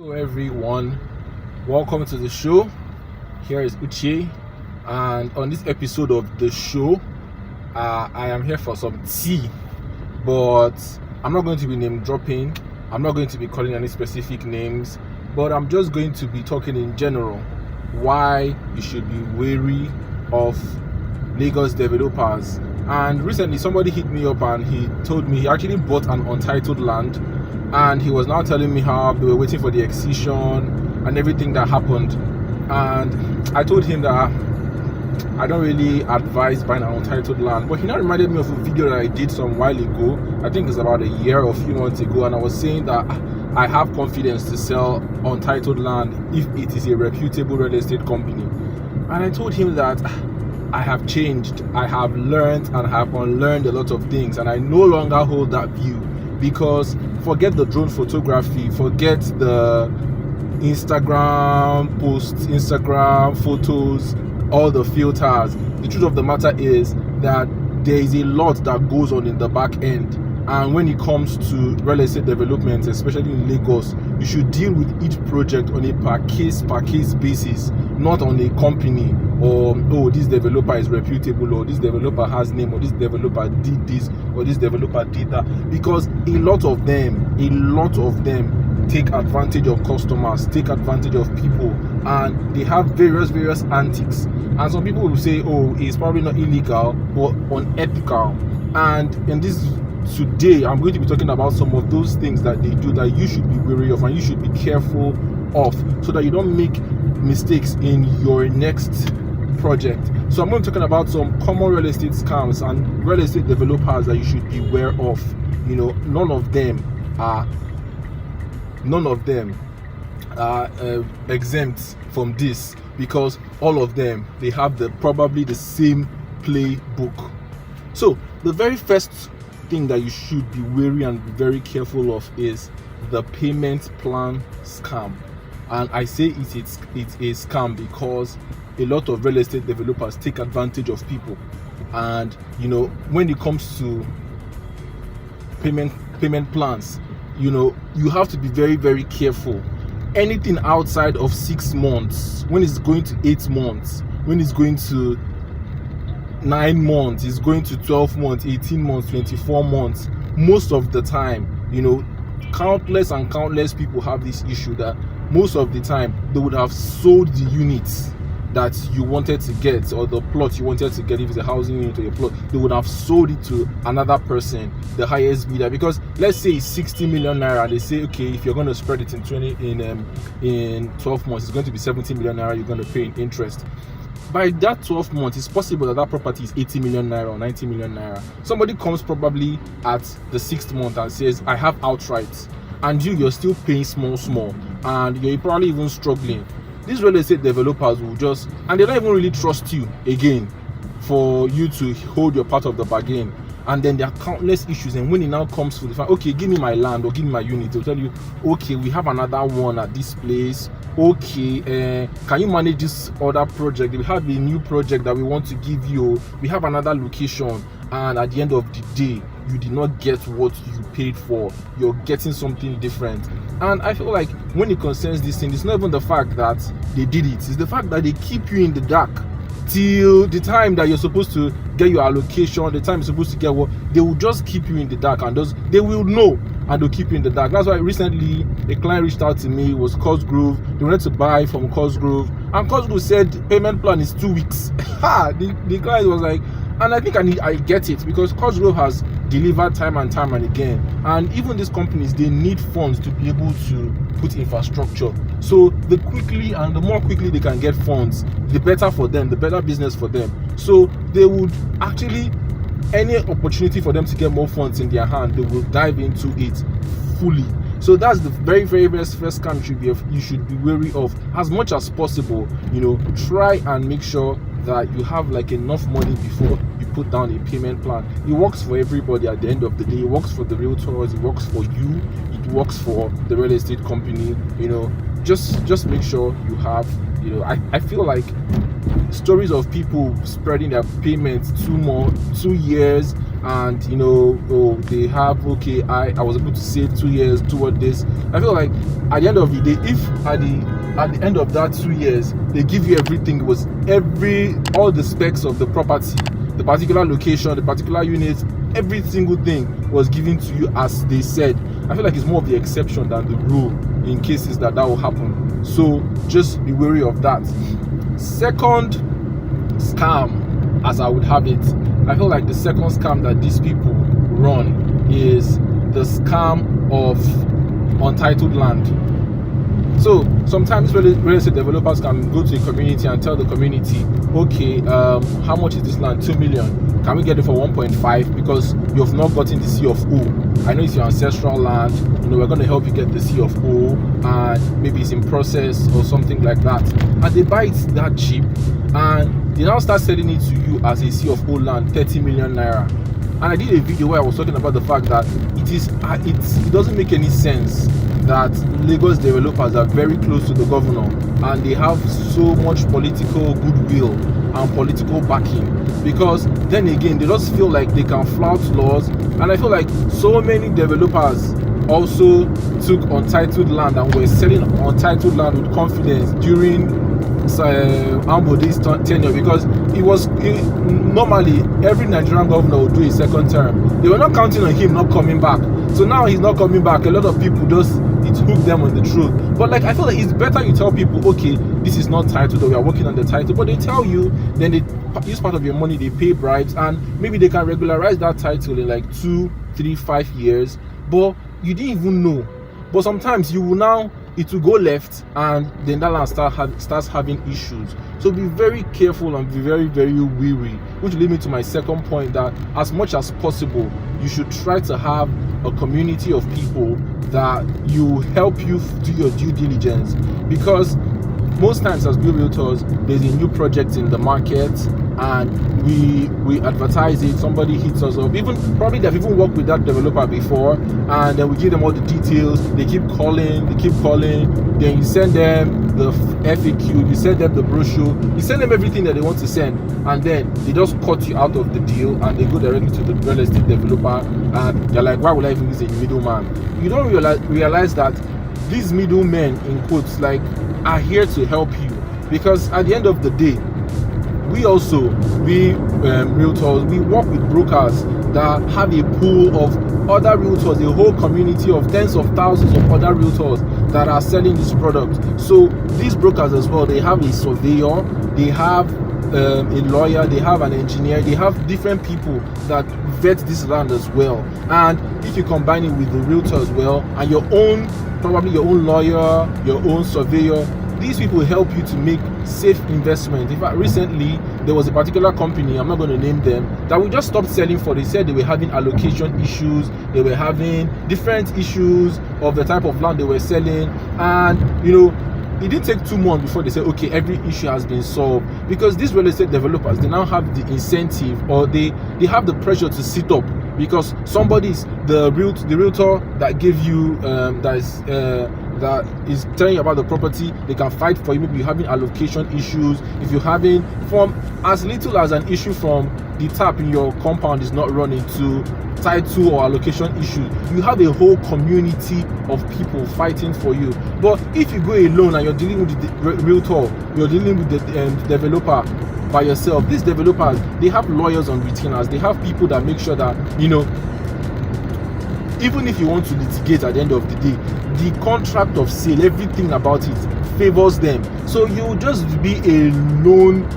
Hello everyone, welcome to the show. Here is Uche, and on this episode of the show, I am here for some tea, but I'm not going to be name dropping. I'm not going to be calling any specific names, but I'm just going to be talking in general why you should be wary of Lagos developers. And recently somebody hit me up and he told me he actually bought an untitled land, and he was now telling me how they were waiting for the excision and everything that happened. And I told him that I don't really advise buying an untitled land, but he now reminded me of a video that I did some while ago. I think it's about a year or a few months ago, and I was saying that I have confidence to sell untitled land if it is a reputable real estate company. And I told him that I have changed, I have learned and have unlearned a lot of things, and I no longer hold that view. Because forget the drone photography, forget the Instagram posts, Instagram photos, all the filters. The truth of the matter is that there is a lot that goes on in the back end. And when it comes to real estate development, especially in Lagos, you should deal with each project on a per case basis, not on a company or, oh, this developer is reputable, or this developer has name, or this developer did this, or this developer did that. Because a lot of them take advantage of customers, take advantage of people, and they have various antics. And some people will say, oh, it's probably not illegal but unethical. And in this today, I'm going to be talking about some of those things that they do that you should be wary of and you should be careful of, so that you don't make mistakes in your next project. So I'm going to be talking about some common real estate scams and real estate developers that you should be aware of. You know, none of them are exempt from this, because all of them, they have probably the same playbook. So the very first thing that you should be wary and be very careful of is the payment plan scam. And I say it's a scam because a lot of real estate developers take advantage of people. And you know, when it comes to payment plans, you know, you have to be very careful. Anything outside of 6 months, when it's going to 8 months, when it's going to 9 months, it's going to 12 months, 18 months, 24 months, most of the time, you know, countless people have this issue that most of the time they would have sold the units that you wanted to get, or the plot you wanted to get. If it's a housing unit or a plot, they would have sold it to another person, the highest bidder. Because let's say it's 60 million naira, and they say, okay, if you're going to spread it in 12 months, it's going to be 70 million naira you're going to pay in interest. By that 12 months, it's possible that property is 80 million naira or 90 million naira. Somebody comes probably at the 6th month and says, I have outright, and you're still paying small, and you're probably even struggling. These real estate developers will just, and they don't even really trust you again for you to hold your part of the bargain. And then there are countless issues, and when it now comes to the fact, okay, give me my land or give me my unit, they'll tell you, okay, we have another one at this place. Okay, can you manage this other project? We have a new project that we want to give you. We have another location, and at the end of the day, you did not get what you paid for. You're getting something different. And I feel like when it concerns this thing, it's not even the fact that they did it, it's the fact that they keep you in the dark till the time that you're supposed to get your allocation, the time you're supposed to get what, they will just keep you in the dark, and they will know, and they'll keep you in the dark. That's why recently a client reached out to me. It was Cosgrove. They wanted to buy from Cosgrove, and Cosgrove said payment plan is 2 weeks. The client was like, and I think I get it, because Cosgrove has delivered time and again, and even these companies, they need funds to be able to put infrastructure. So the more quickly they can get funds, the better for them, the better business for them. So they would actually, any opportunity for them to get more funds in their hand, they will dive into it fully. So that's the very first scam you should be wary of. As much as possible, you know, try and make sure that you have like enough money before you put down a payment plan. It works for everybody at the end of the day. It works for the realtors, it works for you, it works for the real estate company. You know, just make sure you have, you know, I feel like stories of people spreading their payments 2 years and they have, okay, I was able to save 2 years toward this. I feel like at the end of the day, if at the end of that 2 years they give you everything, it was all the specs of the property, the particular location, the particular unit, every single thing was given to you as they said. I feel like it's more of the exception than the rule in cases that will happen. So just be wary of that. Second scam, as I would have it, I feel like the second scam that these people run is the scam of untitled land. So sometimes real estate developers can go to a community and tell the community, okay, how much is this land? 2 million. Can we get it for 1.5 because you've not gotten the C of O? I know it's your ancestral land. We're going to help you get the C of O, and maybe it's in process or something like that. And they buy it that cheap, and they now start selling it to you as a C of O land, 30 million naira. And I did a video where I was talking about the fact that it doesn't make any sense that Lagos developers are very close to the governor and they have so much political goodwill and political backing, because then again they just feel like they can flout laws. And I feel like so many developers also took untitled land and were selling untitled land with confidence during Ambode's tenure, because normally every Nigerian governor would do a second term. They were not counting on him not coming back. So now he's not coming back. A lot of people it hooked them on the truth. But like, I feel like it's better you tell people, okay, this is not titled, or we are working on the title. But they tell you, then they use part of your money, they pay bribes, and maybe they can regularize that title in like 2, 3, 5 years. But you didn't even know. But sometimes it will go left, and then that land starts having issues. So be very careful and be very, very wary, which leads me to my second point, that as much as possible you should try to have a community of people that you help you do your due diligence. Because most times as realtors, there's a new project in the market and we advertise it, somebody hits us up, probably they've even worked with that developer before, and then we give them all the details. They keep calling, then you send them the FAQ, you send them the brochure, you send them everything that they want to send, and then they just cut you out of the deal and they go directly to the real estate developer, and they're like, why would I even use a middleman? You don't realize that these middlemen, in quotes, like, are here to help you, because at the end of the day, we realtors, we work with brokers that have a pool of other realtors, a whole community of tens of thousands of other realtors that are selling this product. So these brokers as well, they have a surveyor, they have a lawyer, they have an engineer, they have different people that vet this land as well. And if you combine it with the realtor as well, and probably your own lawyer, your own surveyor, these people help you to make safe investment. In fact, recently there was a particular company, I'm not going to name them, that we just stopped selling for. They said they were having allocation issues, they were having different issues of the type of land they were selling, and it didn't take 2 months before they said, okay, every issue has been solved. Because these real estate developers, they now have the incentive, or they have the pressure to sit up, because somebody's the realtor that gave you that is telling you about the property, they can fight for you. Maybe you're having allocation issues. If you're having from as little as an issue from the tap in your compound is not running, to title or allocation issues, you have a whole community of people fighting for you. But if you go alone and you're dealing with the realtor, you're dealing with the developer by yourself, these developers, they have lawyers on retainers, they have people that make sure that even if you want to litigate at the end of the day, the contract of sale, everything about it favors them. So you just be a lone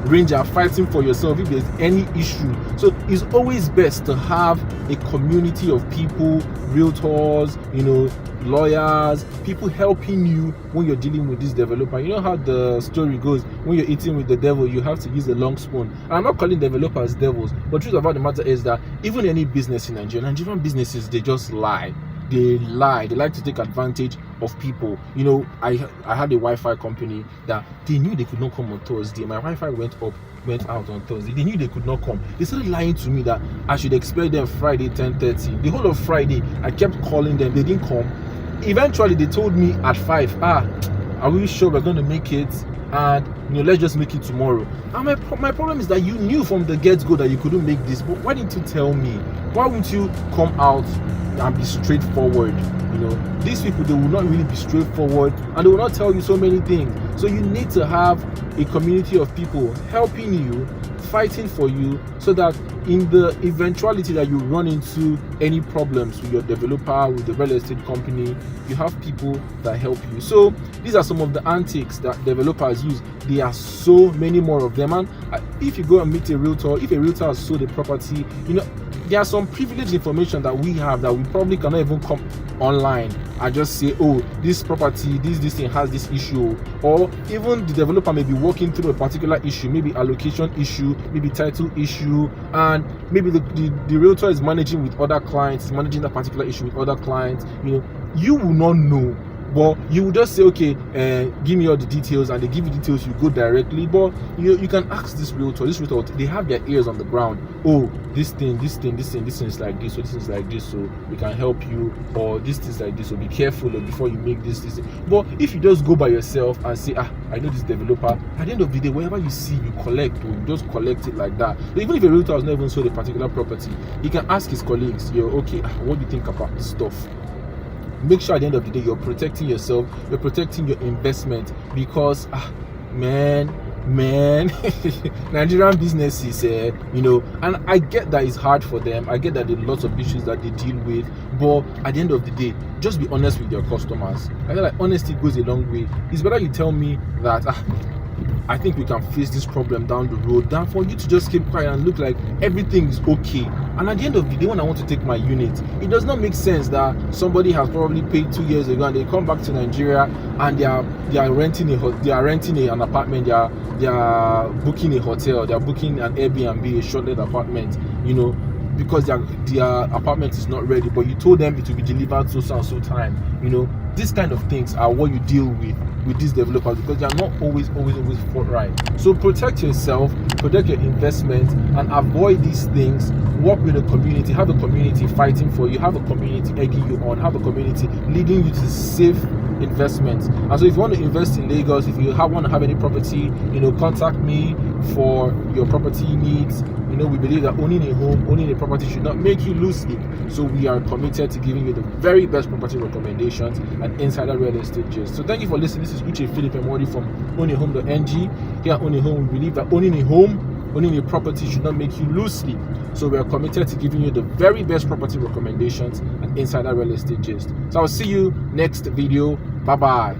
ranger fighting for yourself if there's any issue. So it's always best to have a community of people, realtors, lawyers, people helping you when you're dealing with this developer. You know how the story goes, when you're eating with the devil, you have to use a long spoon. And I'm not calling developers devils, but the truth about the matter is that even any business in Nigerian businesses, they just lie. They like to take advantage of people. I had a Wi-Fi company that they knew they could not come on Thursday. My Wi-Fi went out on Thursday. They knew they could not come. They started lying to me that I should expect them Friday 10:30. The whole of Friday I kept calling them, they didn't come. Eventually they told me at 5, Are we sure we're going to make it? And let's just make it tomorrow. And my problem is that you knew from the get-go that you couldn't make this, but why didn't you tell me? Why wouldn't you come out and be straightforward? These people, they will not really be straightforward, and they will not tell you so many things. So you need to have a community of people helping you, fighting for you, so that in the eventuality that you run into any problems with your developer, with the real estate company, you have people that help you. So these are some of the antics that developers use. There are so many more of them, and if you go and meet a realtor, if a realtor has sold a property, there are some privileged information that we have that we probably cannot even come online and just say, oh, this property, this thing has this issue. Or even the developer may be working through a particular issue, maybe allocation issue, maybe title issue, and maybe the realtor is managing with other clients, managing that particular issue with other clients. You will not know, but you will just say, okay, give me all the details, and they give you details, you go directly. But you can ask this realtor, they have their ears on the ground. Oh, this thing is like this, or this is like this, so we can help you, or this is like this, so be careful before you make this. But if you just go by yourself and say, I know this developer, at the end of the day, whatever you see, you collect, or you just collect it like that. So even if a realtor has not even sold a particular property, he can ask his colleagues, okay, what do you think about this stuff? Make sure at the end of the day you're protecting yourself, you're protecting your investment, because man Nigerian businesses, and I get that it's hard for them. I get that there are lots of issues that they deal with, but at the end of the day, just be honest with your customers. I feel like honesty goes a long way. It's better you tell me that I think we can face this problem down the road, than for you to just keep quiet and look like everything is okay. And at the end of the day, when I want to take my unit, it does not make sense that somebody has probably paid 2 years ago and they come back to Nigeria and they are renting an apartment, they are booking a hotel, they are booking an Airbnb, a short-let apartment, because their apartment is not ready, but you told them it will be delivered so and so time. These kind of things are what you deal with these developers, because they are not always forthright. So protect yourself, protect your investment, and avoid these things. Work with the community, have a community fighting for you, have a community egging you on, have a community leading you to safe investments. And so if you want to invest in Lagos, if you want to have any property, contact me for your property needs. We believe that owning a home, owning a property should not make you lose sleep. So we are committed to giving you the very best property recommendations and insider real estate gist. So thank you for listening. This is Uche Philip Emori from Ownahome.ng. Here at Ownahome, we believe that owning a home, owning a property should not make you lose sleep. So we are committed to giving you the very best property recommendations and insider real estate gist. So I'll see you next video. Bye bye.